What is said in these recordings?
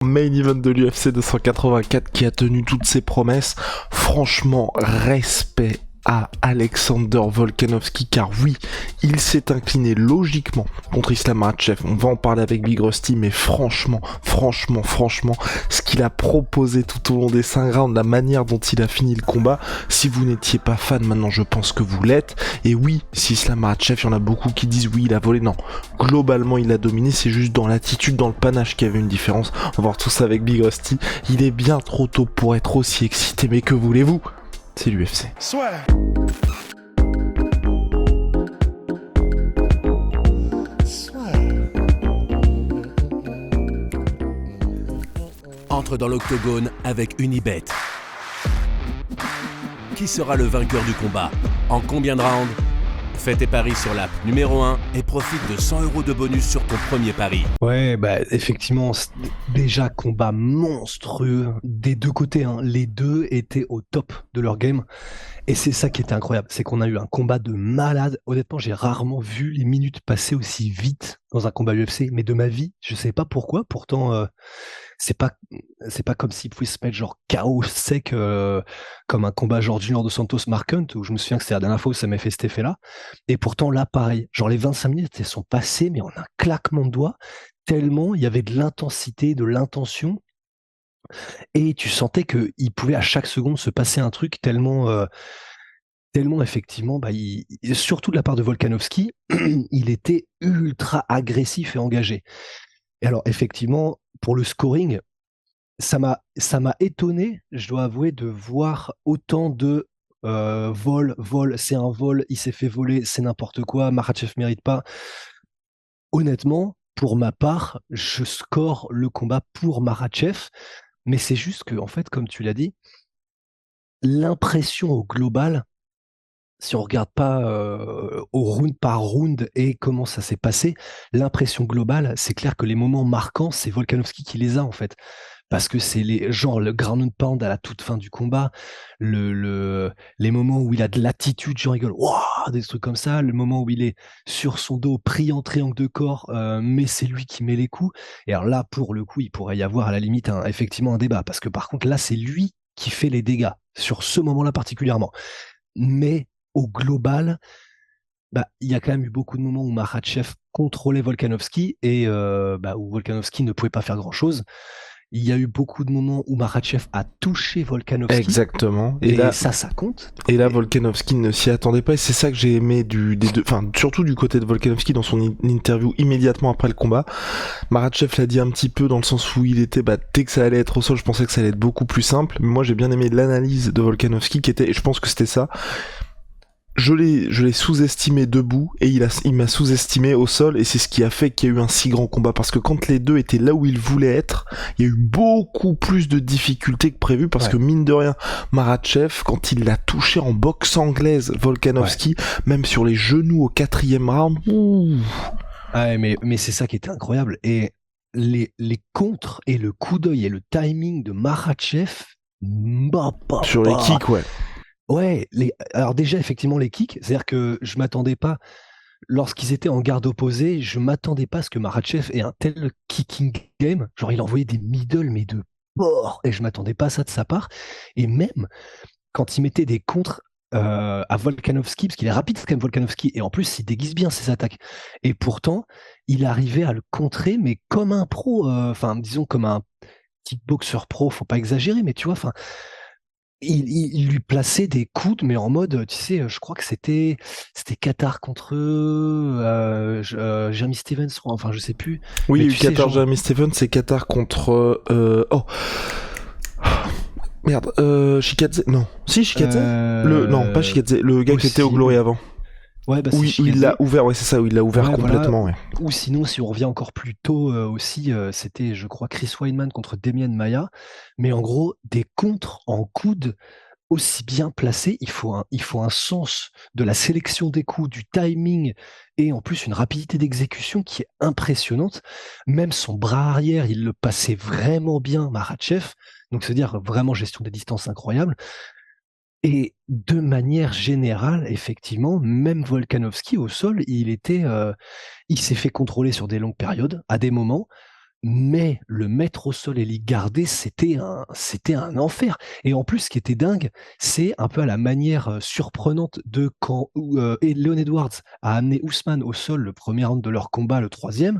Main event de l'UFC 284 qui a tenu toutes ses promesses. Franchement, respect à Alexander Volkanovski, car oui, il s'est incliné logiquement contre Islam Makhachev. On va en parler avec Big Rusty, mais franchement, ce qu'il a proposé tout au long des 5 rounds, la manière dont il a fini le combat, si vous n'étiez pas fan, maintenant je pense que vous l'êtes. Et oui, si Islam Makhachev, il y en a beaucoup qui disent oui, il a volé. Non, globalement il a dominé, c'est juste dans l'attitude, dans le panache qu'il y avait une différence. On va voir tout ça avec Big Rusty. Il est bien trop tôt pour être aussi excité, mais que voulez-vous? C'est l'UFC. Soit. Entre dans l'octogone avec Unibet. Qui sera le vainqueur du combat? En combien de rounds? Fais tes paris sur l'app numéro 1 et profite de 100 € de bonus sur ton premier pari. Ouais, bah effectivement, déjà combat monstrueux des deux côtés, hein. Les deux étaient au top de leur game. Et c'est ça qui était incroyable, c'est qu'on a eu un combat de malade. Honnêtement, j'ai rarement vu les minutes passer aussi vite dans un combat UFC, mais de ma vie, je sais pas pourquoi. Pourtant, c'est pas comme s'ils pouvaient se mettre genre KO sec comme un combat genre Junior Dos Santos Mark Hunt, où je me souviens que c'était la dernière fois où ça m'a fait cet effet-là. Et pourtant là, pareil, genre les 25 minutes, elles sont passées, mais en un claquement de doigts, tellement il y avait de l'intensité, de l'intention, et tu sentais qu'il pouvait à chaque seconde se passer un truc tellement effectivement, bah, surtout de la part de Volkanovski, il était ultra agressif et engagé. Et alors effectivement, pour le scoring, ça m'a étonné, je dois avouer, de voir autant de vol, c'est un vol, il s'est fait voler, c'est n'importe quoi, Makhachev mérite pas. Honnêtement, pour ma part, je score le combat pour Makhachev, mais c'est juste que, en fait, comme tu l'as dit, l'impression au global, si on regarde pas au round par round et comment ça s'est passé, l'impression globale, c'est clair que les moments marquants, c'est Volkanovski qui les a en fait. Parce que c'est genre le ground and pound à la toute fin du combat, les moments où il a de l'attitude, genre rigole, waouh, des trucs comme ça, le moment où il est sur son dos, pris en triangle de corps, mais c'est lui qui met les coups. Et alors là, pour le coup, il pourrait y avoir à la limite effectivement un débat, parce que par contre là, c'est lui qui fait les dégâts sur ce moment-là particulièrement. Mais au global, bah, il y a quand même eu beaucoup de moments où Makhachev contrôlait Volkanovski et où Volkanovski ne pouvait pas faire grand-chose. Il y a eu beaucoup de moments où Makhachev a touché Volkanovski. Exactement. Et là, ça compte. Et là, Volkanovski ne s'y attendait pas, et c'est ça que j'ai aimé des deux, enfin, surtout du côté de Volkanovski dans son interview immédiatement après le combat. Makhachev l'a dit un petit peu dans le sens où il était, dès que ça allait être au sol, je pensais que ça allait être beaucoup plus simple, mais moi j'ai bien aimé l'analyse de Volkanovski qui était, et je pense que c'était ça. Je l'ai sous-estimé debout et il m'a sous-estimé au sol, et c'est ce qui a fait qu'il y a eu un si grand combat, parce que quand les deux étaient là où ils voulaient être, il y a eu beaucoup plus de difficultés que prévu, parce que mine de rien, Makhachev, quand il l'a touché en boxe anglaise, Volkanovski, même sur les genoux au 4e round, ouais, mais c'est ça qui était incroyable, et les contres et le coup d'œil et le timing de Makhachev, sur les kicks, ouais. Ouais, alors déjà, effectivement, les kicks, c'est-à-dire que je m'attendais pas, lorsqu'ils étaient en garde opposée, je m'attendais pas à ce que Makhachev ait un tel kicking game. Genre, il envoyait des middle, mais de porc, et je m'attendais pas à ça de sa part. Et même quand il mettait des contres à Volkanovski, parce qu'il est rapide quand même, Volkanovski, et en plus, il déguise bien ses attaques. Et pourtant, il arrivait à le contrer, mais comme un pro, enfin, disons comme un kickboxer pro, faut pas exagérer, mais tu vois, enfin, il lui plaçait des coudes, mais en mode, tu sais, je crois que c'était Qatar contre Jeremy Stevens, enfin, je sais plus. Oui, mais il y a eu Qatar, Jeremy Stevens, c'est Qatar contre... Merde, Shikadze, non. Si, Shikadze non, pas Shikadze, le gars qui était au Glory avant. Ouais, bah, où il l'a ouvert, ouais, c'est ça, où il l'a ouvert complètement, voilà. Ouais. Ou sinon, si on revient encore plus tôt aussi, c'était, je crois, Chris Weidman contre Demian Maia. Mais en gros, des contres en coude aussi bien placés, il faut un sens de la sélection des coups, du timing, et en plus une rapidité d'exécution qui est impressionnante. Même son bras arrière, il le passait vraiment bien, Makhachev. Donc, c'est-à-dire vraiment gestion des distances incroyable. Et de manière générale, effectivement, même Volkanovski au sol, il s'est fait contrôler sur des longues périodes, à des moments. Mais le mettre au sol et l'y garder, c'était un enfer. Et en plus, ce qui était dingue, c'est un peu à la manière surprenante de quand Leon Edwards a amené Ousmane au sol le premier round de leur combat, le troisième.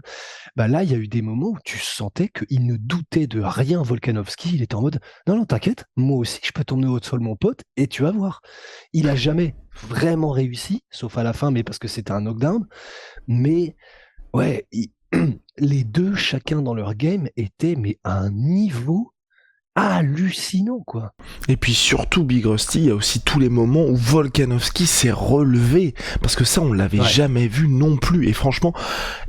Bah là, il y a eu des moments où tu sentais qu'il ne doutait de rien, Volkanovski. Il était en mode, non, non, t'inquiète, moi aussi, je peux t'emmener au sol, mon pote, et tu vas voir. Il a jamais vraiment réussi, sauf à la fin, mais parce que c'était un knockdown. Mais ouais, les deux, chacun dans leur game, étaient mais à un niveau hallucinant, quoi. Et puis surtout, Big Rusty, il y a aussi tous les moments où Volkanovski s'est relevé, parce que ça, on l'avait jamais vu non plus. Et franchement,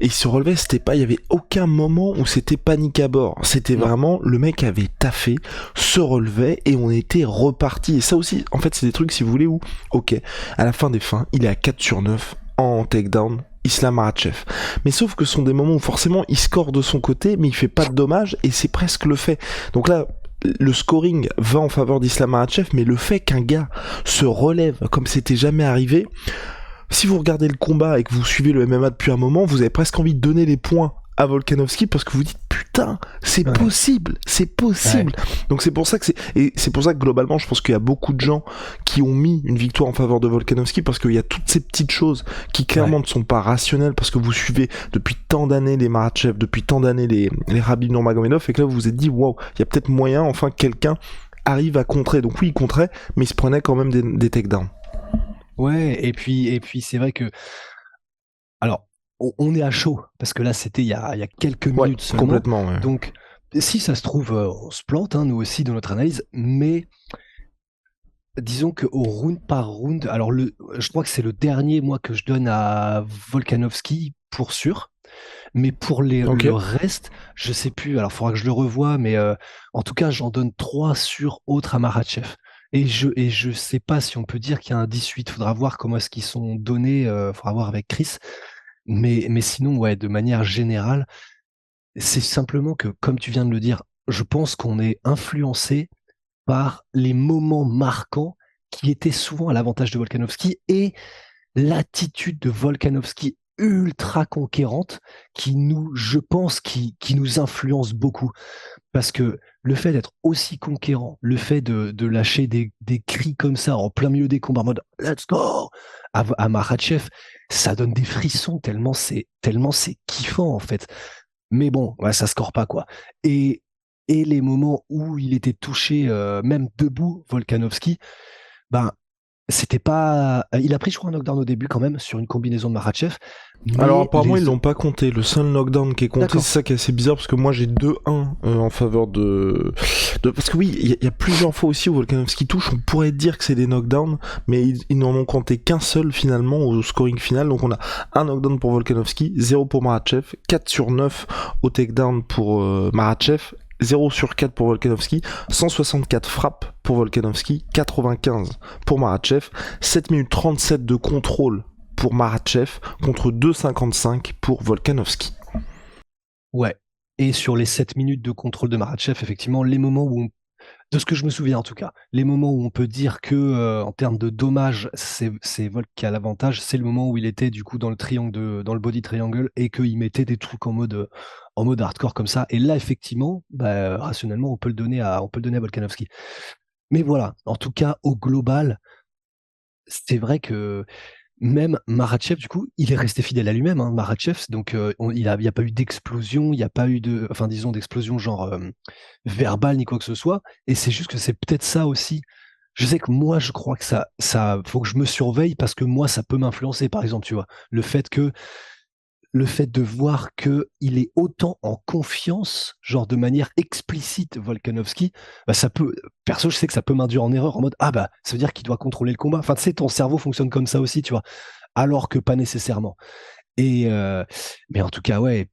il se relevait, il y avait aucun moment où c'était panique à bord. C'était vraiment, le mec avait taffé, se relevait, et on était reparti. Et ça aussi, en fait, c'est des trucs, si vous voulez, où, ok, à la fin des fins, il est à 4/9 en takedown, Islam Makhachev. Mais sauf que ce sont des moments où forcément il score de son côté, mais il fait pas de dommages, et c'est presque le fait. Donc là, le scoring va en faveur d'Islam Makhachev, mais le fait qu'un gars se relève comme c'était jamais arrivé, si vous regardez le combat et que vous suivez le MMA depuis un moment, vous avez presque envie de donner les points à Volkanovski parce que vous dites putain, c'est possible. Donc c'est pour ça que globalement, je pense qu'il y a beaucoup de gens qui ont mis une victoire en faveur de Volkanovski parce qu'il y a toutes ces petites choses qui clairement ne sont pas rationnelles parce que vous suivez depuis tant d'années les Makhachev, depuis tant d'années les Khabib Nurmagomedov et que là vous vous êtes dit waouh, il y a peut-être moyen enfin que quelqu'un arrive à contrer. Donc oui, il contrait, mais il se prenait quand même des takedowns. Ouais, et puis c'est vrai que alors on est à chaud parce que là c'était il y a quelques minutes seulement. Complètement. Ouais. Donc si ça se trouve on se plante nous aussi dans notre analyse, mais disons que au round par round, alors je crois que c'est le dernier moi que je donne à Volkanovski pour sûr, mais pour le reste je sais plus. Alors il faudra que je le revoie, mais en tout cas j'en donne 3 sur autres à Makhachev. Et je sais pas si on peut dire qu'il y a un 18. Faudra voir comment est-ce qu'ils sont donnés. Faudra voir avec Chris. Mais sinon, ouais, de manière générale, c'est simplement que, comme tu viens de le dire, je pense qu'on est influencé par les moments marquants qui étaient souvent à l'avantage de Volkanovski et l'attitude de Volkanovski ultra conquérante je pense, qui nous influence beaucoup. Parce que le fait d'être aussi conquérant, le fait de lâcher des cris comme ça en plein milieu des combats en mode let's go à Makhachev, ça donne des frissons tellement c'est kiffant en fait. Mais bon, ouais, ça score pas quoi. Et les moments où il était touché, même debout, Volkanovski, ben c'était pas. Il a pris, je crois, un knockdown au début quand même sur une combinaison de Makhachev. Alors apparemment ils l'ont pas compté. Le seul knockdown qui est compté, c'est ça qui est assez bizarre parce que moi j'ai 2-1 en faveur de... Parce que oui, il y a plusieurs fois aussi où Volkanovski touche. On pourrait dire que c'est des knockdowns, mais ils n'en ont compté qu'un seul finalement au scoring final. Donc on a un knockdown pour Volkanovski, 0 pour Makhachev, 4/9 au takedown pour Makhachev, 0 sur 4 pour Volkanovski, 164 frappes pour Volkanovski, 95 pour Makhachev, 7 minutes 37 de contrôle pour Makhachev contre 2,55 pour Volkanovski. Ouais, et sur les 7 minutes de contrôle de Makhachev, effectivement, les moments où de ce que je me souviens en tout cas, les moments où on peut dire que en termes de dommages, c'est Volk qui a l'avantage, c'est le moment où il était du coup dans le triangle dans le body triangle et qu'il mettait des trucs en mode hardcore comme ça. Et là, effectivement, rationnellement, on peut le donner à Volkanovski. Mais voilà, en tout cas, au global, c'est vrai que même Makhachev, du coup, il est resté fidèle à lui-même, hein, Makhachev. Donc, il n'y a pas eu d'explosion, il n'y a pas eu d'explosion genre verbale ni quoi que ce soit. Et c'est juste que c'est peut-être ça aussi. Je sais que moi, je crois que ça, faut que je me surveille parce que moi, ça peut m'influencer. Par exemple, tu vois, le fait de voir que il est autant en confiance, genre de manière explicite, Volkanovski, ça peut, perso, je sais que ça peut m'induire en erreur en mode, ça veut dire qu'il doit contrôler le combat. Enfin, tu sais, ton cerveau fonctionne comme ça aussi, tu vois, alors que pas nécessairement. Mais en tout cas, ouais,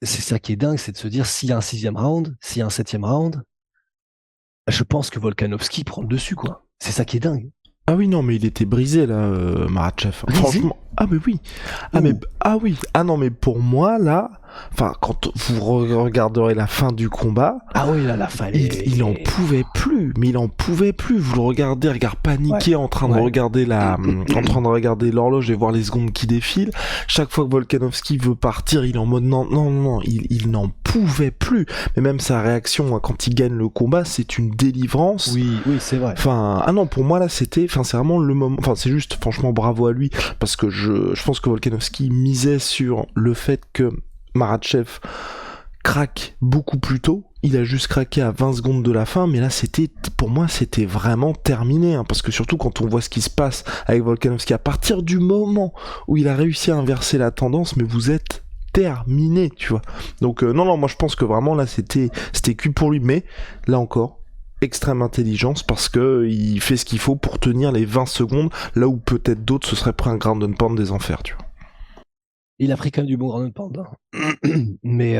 c'est ça qui est dingue, c'est de se dire, s'il y a un 6e round, s'il y a un 7e round, je pense que Volkanovski prend le dessus, quoi. C'est ça qui est dingue. Ah oui, non, mais il était brisé, là, Makhachev. Franchement. Ah, mais oui. Ah, mais, oui. Ah non, mais pour moi, là, enfin, quand vous regarderez la fin du combat, Ah oui, là, la fin, il en pouvait plus, mais il en pouvait plus. Vous le regardez, regard paniqué, en train de regarder en train de regarder l'horloge et voir les secondes qui défilent. Chaque fois que Volkanovski veut partir, il est en mode non, il n'en pouvait plus. Mais même sa réaction quand il gagne le combat, c'est une délivrance. Oui, c'est vrai. Enfin, ah non, pour moi là, c'est vraiment le moment. Enfin, c'est juste, franchement, bravo à lui, parce que je pense que Volkanovski misait sur le fait que Makhachev craque beaucoup plus tôt. Il a juste craqué à 20 secondes de la fin, mais là pour moi c'était vraiment terminé, parce que surtout quand on voit ce qui se passe avec Volkanovski, à partir du moment où il a réussi à inverser la tendance, mais vous êtes terminé, tu vois. Donc non, moi je pense que vraiment là c'était cuit pour lui, mais là encore, extrême intelligence, parce que il fait ce qu'il faut pour tenir les 20 secondes, là où peut-être d'autres se seraient pris un ground and pound des enfers, tu vois. Il a pris quand même du bon ground and pound, hein. Mais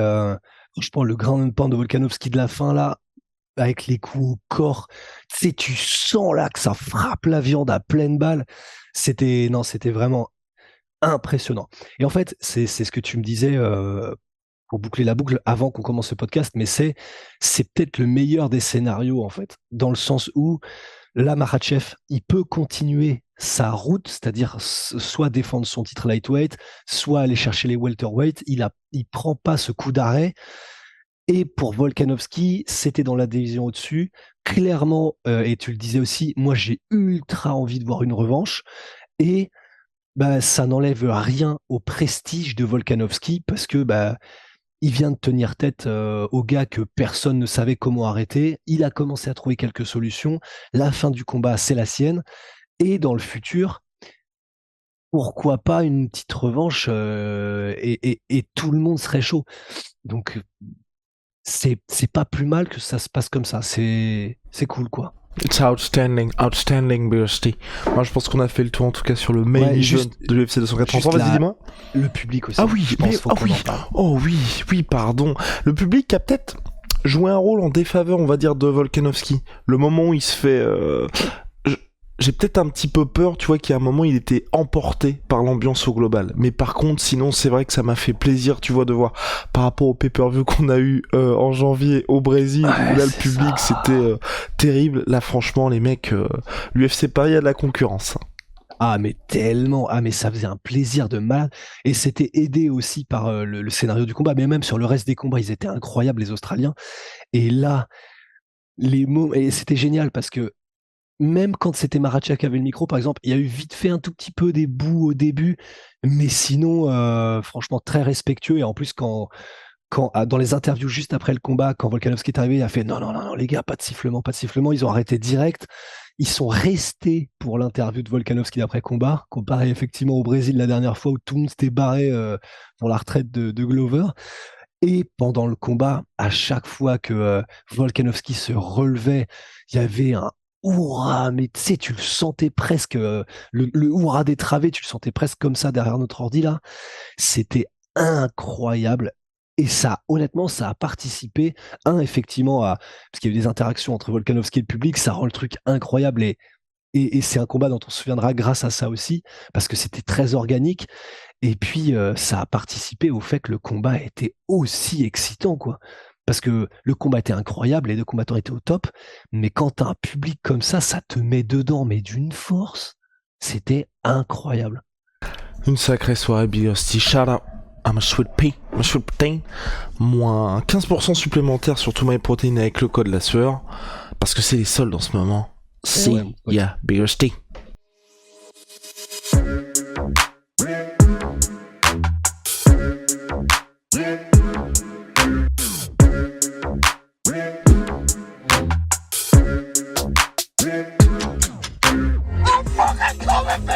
franchement, le ground and pound de Volkanovski de la fin, là, avec les coups au corps, tu sais, tu sens là que ça frappe la viande à pleine balle. C'était vraiment impressionnant. Et en fait, c'est ce que tu me disais pour boucler la boucle avant qu'on commence ce podcast, mais c'est peut-être le meilleur des scénarios, en fait, dans le sens où là, Makhachev, il peut continuer sa route, c'est-à-dire soit défendre son titre lightweight, soit aller chercher les welterweight. Il prend pas ce coup d'arrêt. Et pour Volkanovski, c'était dans la division au-dessus. Clairement, et tu le disais aussi, moi j'ai ultra envie de voir une revanche. Et ça n'enlève rien au prestige de Volkanovski, parce que il vient de tenir tête au gars que personne ne savait comment arrêter. Il a commencé à trouver quelques solutions. La fin du combat, c'est la sienne. Et dans le futur, pourquoi pas une petite revanche et tout le monde serait chaud. Donc, c'est pas plus mal que ça se passe comme ça. C'est cool, quoi. It's outstanding, BST. Moi, je pense qu'on a fait le tour, en tout cas, sur le main event de l'UFC 283. Vas-y, dis-moi. Le public aussi. Ah oui, oui, pardon. Le public a peut-être joué un rôle en défaveur, on va dire, de Volkanovski. Le moment où il se fait... J'ai peut-être un petit peu peur, tu vois, qu'à un moment, il était emporté par l'ambiance au global. Mais par contre, sinon, c'est vrai que ça m'a fait plaisir, tu vois, de voir, par rapport au pay-per-view qu'on a eu en janvier au Brésil, où là, le public, c'était terrible. Là, franchement, les mecs, l'UFC Paris a de la concurrence. Ah, mais tellement. Ah, mais ça faisait un plaisir de malade. Et c'était aidé aussi par le scénario du combat. Mais même sur le reste des combats, ils étaient incroyables, les Australiens. Et là, les mots... Et c'était génial parce que même quand c'était Makhachev qui avait le micro, par exemple, il y a eu vite fait un tout petit peu des bouts au début, mais sinon, franchement, très respectueux. Et en plus, quand dans les interviews juste après le combat, quand Volkanovski est arrivé, il a fait non, les gars, pas de sifflement. Ils ont arrêté direct. Ils sont restés pour l'interview de Volkanovski d'après combat, comparé effectivement au Brésil la dernière fois où tout le monde s'était barré pour la retraite de Glover. Et pendant le combat, à chaque fois que Volkanovski se relevait, il y avait un hurrah, mais tu sais, tu le sentais presque, le hurrah des travées, tu le sentais presque comme ça derrière notre ordi là. C'était incroyable. Et ça, honnêtement, ça a participé, effectivement, parce qu'il y a eu des interactions entre Volkanovski et le public, ça rend le truc incroyable. Et c'est un combat dont on se souviendra grâce à ça aussi, parce que c'était très organique. Et puis, ça a participé au fait que le combat était aussi excitant, quoi. Parce que le combat était incroyable, les deux combattants étaient au top, mais quand t'as un public comme ça te met dedans, mais d'une force. C'était incroyable. Une sacrée soirée, Big Rusty. Shout out à ma sweet pea, ma sweet protein. Moins 15% supplémentaire sur tout MyProtein avec le code la sueur, parce que c'est les soldes en ce moment. See ya, Big Rusty. Come and